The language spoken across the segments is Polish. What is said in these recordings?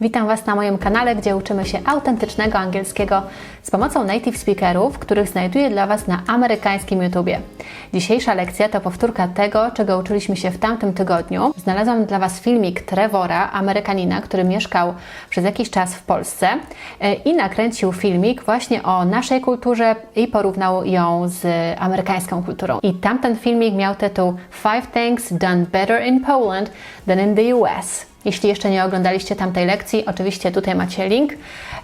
Witam Was na moim kanale, gdzie uczymy się autentycznego angielskiego z pomocą native speakerów, których znajduję dla Was na amerykańskim YouTubie. Dzisiejsza lekcja to powtórka tego, czego uczyliśmy się w tamtym tygodniu. Znalazłam dla Was filmik Trevora, Amerykanina, który mieszkał przez jakiś czas w Polsce i nakręcił filmik właśnie o naszej kulturze i porównał ją z amerykańską kulturą. I tamten filmik miał tytuł 5 Things Done Better in Poland Than in the US. Jeśli jeszcze nie oglądaliście tamtej lekcji, oczywiście tutaj macie link.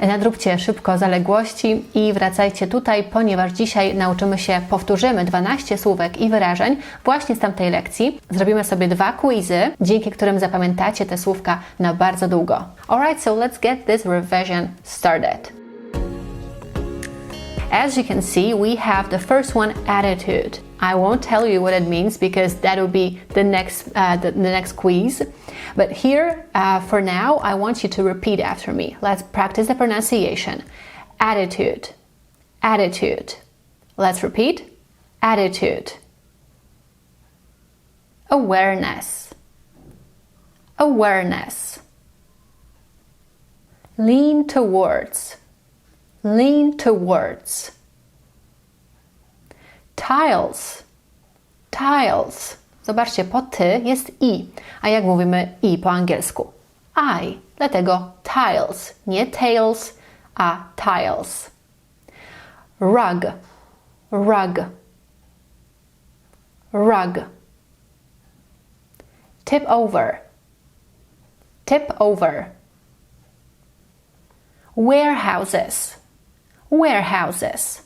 Nadróbcie szybko zaległości i wracajcie tutaj, ponieważ dzisiaj powtórzymy 12 słówek i wyrażeń właśnie z tamtej lekcji. Zrobimy sobie 2 quizy, dzięki którym zapamiętacie te słówka na bardzo długo. Alright, so let's get this revision started. As you can see, we have the first one, attitude. I won't tell you what it means because that will be the next quiz. But here, for now, I want you to repeat after me. Let's practice the pronunciation. Attitude, attitude. Let's repeat. Attitude. Awareness, awareness. Lean towards, lean towards. Tiles, tiles. Zobaczcie, po ty jest i, a jak mówimy i po angielsku? I, dlatego tiles, nie tails, a tiles. Rug, rug, rug. Tip over, tip over. Warehouses, warehouses.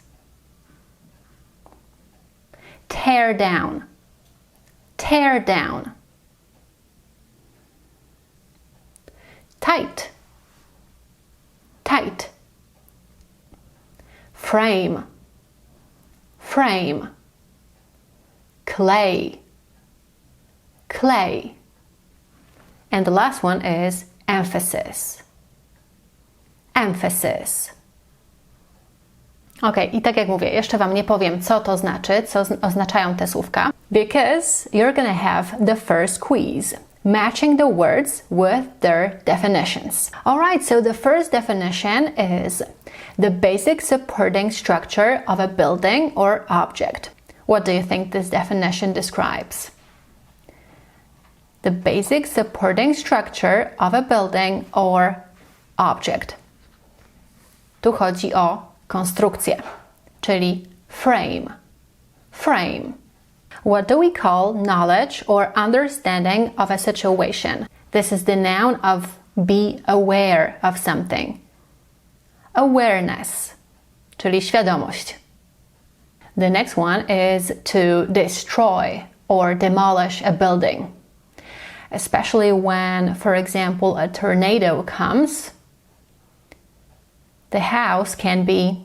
Tear down, tear down. Tight, tight. Frame, frame. Clay, clay. And the last one is emphasis, emphasis. Ok, i tak jak mówię, jeszcze Wam nie powiem, co to znaczy, co oznaczają te słówka. Because you're gonna have the first quiz, matching the words with their definitions. Alright, so the first definition is the basic supporting structure of a building or object. What do you think this definition describes? The basic supporting structure of a building or object. Tu chodzi o konstrukcję, czyli frame, frame. What do we call knowledge or understanding of a situation? This is the noun of be aware of something. Awareness, czyli świadomość. The next one is to destroy or demolish a building. Especially when, for example, a tornado comes, the house can be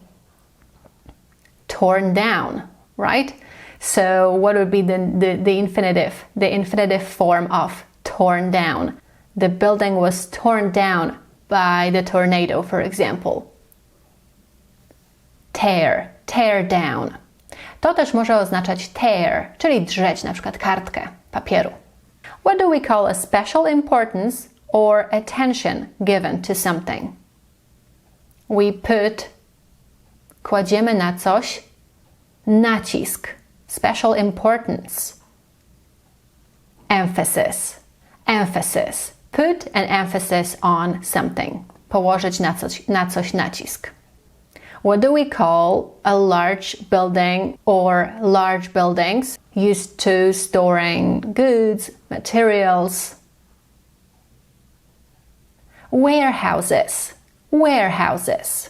torn down, right? So what would be the infinitive? The infinitive form of torn down. The building was torn down by the tornado, for example. Tear, tear down. To też może oznaczać tear, czyli drzeć na przykład kartkę papieru. What do we call a special importance or attention given to something? We put, kładziemy na coś nacisk, special importance. Emphasis, emphasis. Put an emphasis on something. Położyć na coś nacisk. What do we call a large building or large buildings used to storing goods, materials? Warehouses, warehouses.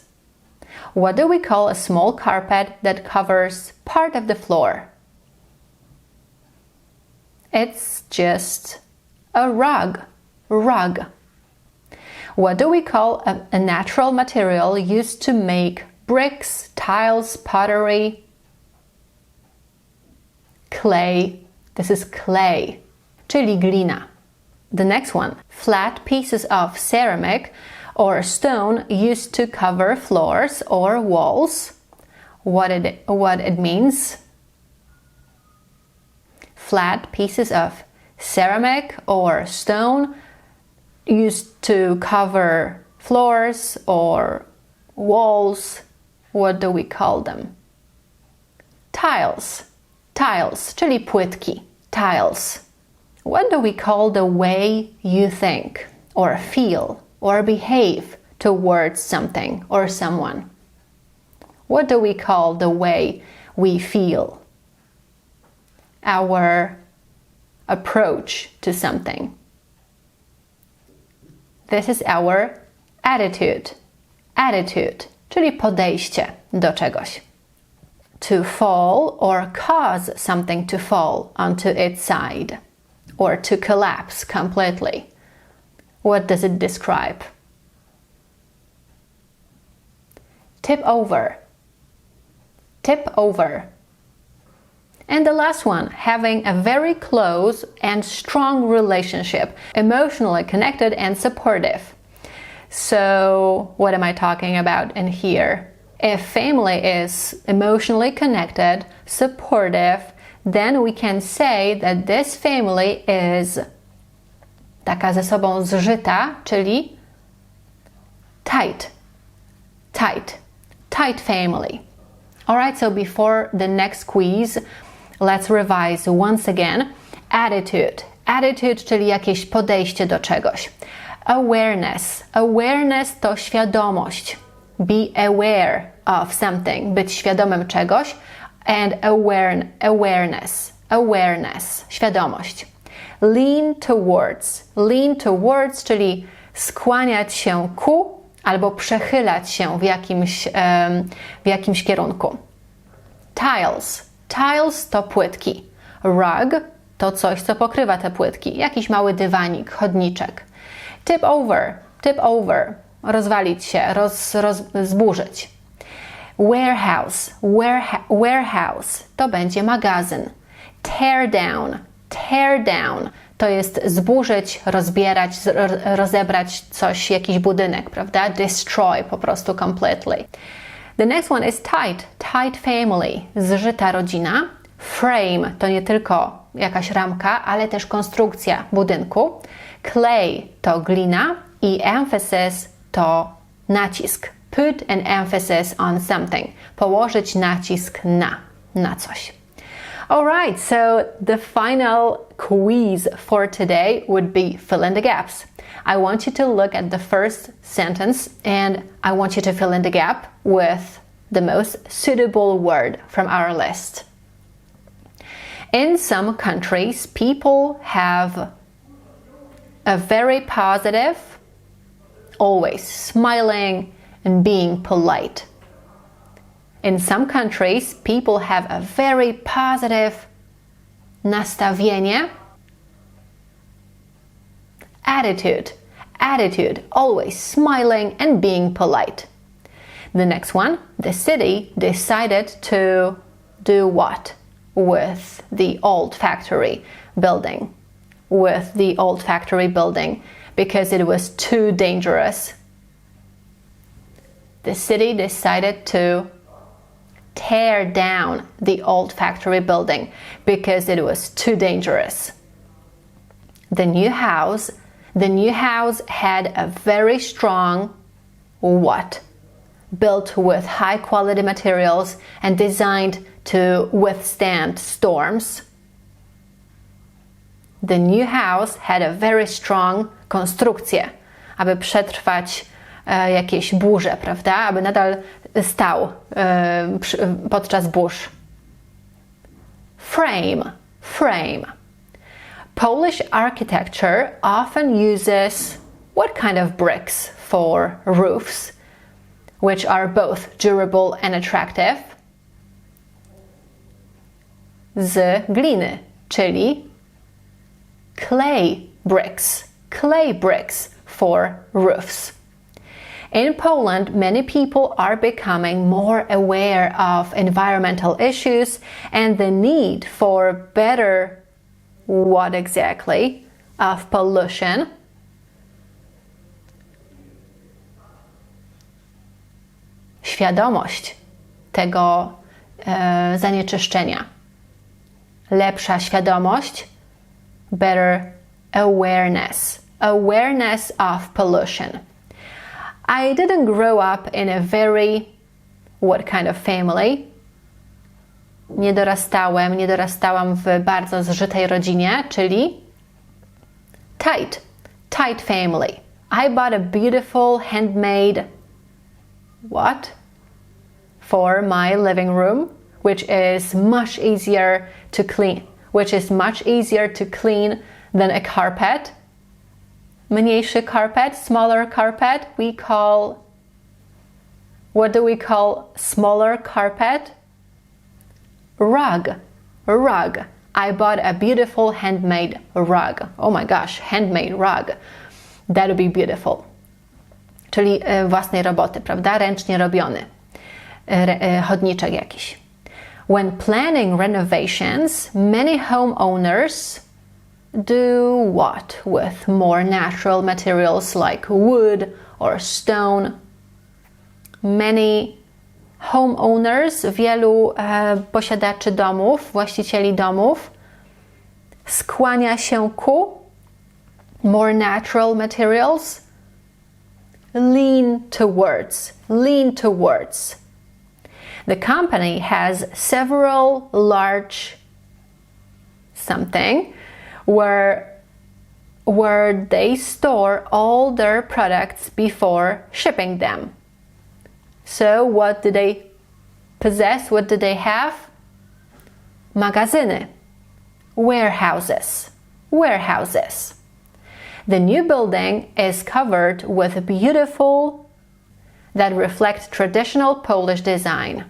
What do we call a small carpet that covers part of the floor? It's just a rug, rug. What do we call a natural material used to make bricks, tiles, pottery? Clay. This is clay, czyli glina. The next one, flat pieces of ceramic or stone used to cover floors or walls. What it means? Flat pieces of ceramic or stone used to cover floors or walls. What do we call them? Tiles. Tiles, czyli płytki. Tiles. What do we call the way you think or feel or behave towards something or someone? What do we call the way we feel? Our approach to something. This is our attitude. Attitude, czyli podejście do czegoś. To fall or cause something to fall onto its side or to collapse completely. What does it describe? Tip over. Tip over. And the last one, having a very close and strong relationship, emotionally connected and supportive. So, what am I talking about in here? If family is emotionally connected, supportive, then we can say that this family is taka ze sobą zżyta, czyli tight. Tight. Tight family. Alright, so before the next quiz, let's revise once again. Attitude. Attitude, czyli jakieś podejście do czegoś. Awareness. Awareness to świadomość. Be aware of something. Być świadomym czegoś. And awareness. Awareness. Świadomość. Lean towards. Lean towards, czyli skłaniać się ku albo przechylać się w jakimś kierunku. Tiles. Tiles to płytki. Rug to coś, co pokrywa te płytki. Jakiś mały dywanik, chodniczek. Tip over. Tip over. Rozwalić się, zburzyć. Warehouse. Warehouse to będzie magazyn. Tear down. Tear down to jest zburzyć, rozbierać, rozebrać coś, jakiś budynek, prawda? Destroy po prostu completely. The next one is tight. Tight family. Zżyta rodzina. Frame to nie tylko jakaś ramka, ale też konstrukcja budynku. Clay to glina i emphasis to nacisk. Put an emphasis on something. Położyć nacisk na coś. Alright, so the final quiz for today would be fill in the gaps. I want you to look at the first sentence and I want you to fill in the gap with the most suitable word from our list. In some countries, people have a very positive, always smiling and being polite. In some countries, people have a very positive nastawienie, attitude, always smiling and being polite. The next one, the city decided to do what with the old factory building? With the old factory building because it was too dangerous. The city decided to tear down the old factory building because it was too dangerous. The new house had a very strong what? Built with high quality materials and designed to withstand storms. The new house had a very strong konstrukcję, aby przetrwać jakieś burze, prawda? Aby nadal stał podczas burz. Frame. Polish architecture often uses what kind of bricks for roofs, which are both durable and attractive? Z gliny, czyli clay bricks for roofs. In Poland, many people are becoming more aware of environmental issues and the need for better, what exactly, of pollution. Świadomość tego zanieczyszczenia. Lepsza świadomość, better awareness of pollution. I didn't grow up in a very what kind of family? Nie dorastałam w bardzo zżytej rodzinie, czyli tight family. I bought a beautiful handmade what? For my living room, which is much easier to clean than a carpet. Mniejszy carpet, smaller carpet, what do we call smaller carpet? Rug. I bought a beautiful handmade rug. Oh my gosh, handmade rug. That would be beautiful. Czyli własnej roboty, prawda? Ręcznie robiony. Chodniczek jakiś. When planning renovations, many homeowners do what with more natural materials like wood or stone? Many homeowners, wielu posiadaczy domów, właścicieli domów skłania się ku more natural materials, lean towards. The company has several large something where they store all their products before shipping them. So what do they possess? What do they have? Magazyny. Warehouses. The new building is covered with that reflect traditional Polish design.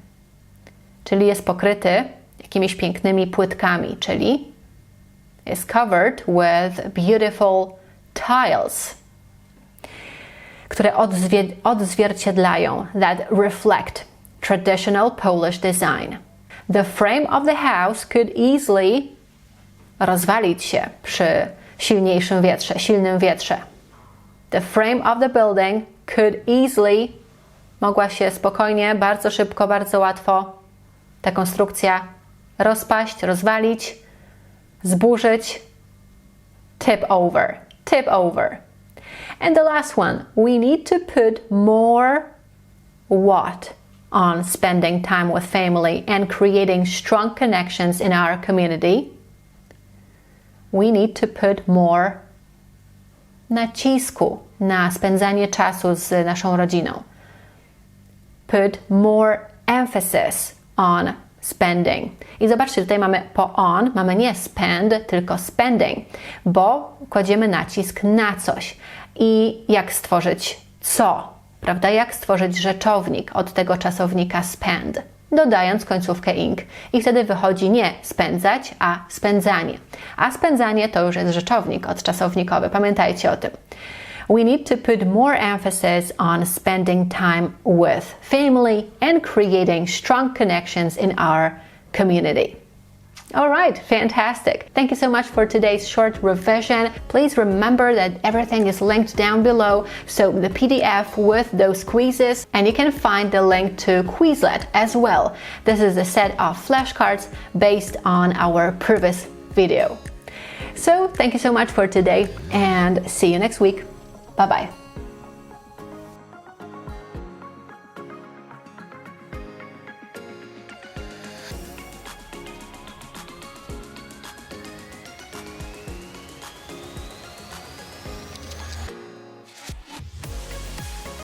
Czyli jest pokryty jakimiś pięknymi płytkami, czyli is covered with beautiful tiles, które odzwierciedlają, that reflect traditional Polish design. The frame of the house could easily rozwalić się przy silnym wietrze. The frame of the building could easily, mogła się spokojnie, bardzo szybko, bardzo łatwo ta konstrukcja rozpaść, rozwalić, zburzyć, tip over. And the last one, we need to put more what on spending time with family and creating strong connections in our community. We need to put more nacisku na spędzanie czasu z naszą rodziną. Put more emphasis on spending. I zobaczcie, tutaj mamy mamy nie spend, tylko spending, bo kładziemy nacisk na coś. I jak stworzyć co? Prawda? Jak stworzyć rzeczownik od tego czasownika spend? Dodając końcówkę ing. I wtedy wychodzi nie spędzać, a spędzanie. A spędzanie to już jest rzeczownik odczasownikowy. Pamiętajcie o tym. We need to put more emphasis on spending time with family and creating strong connections in our community. All right, fantastic. Thank you so much for today's short revision. Please remember that everything is linked down below, so the PDF with those quizzes, and you can find the link to Quizlet as well. This is a set of flashcards based on our previous video. So thank you so much for today and see you next week. Bye-bye.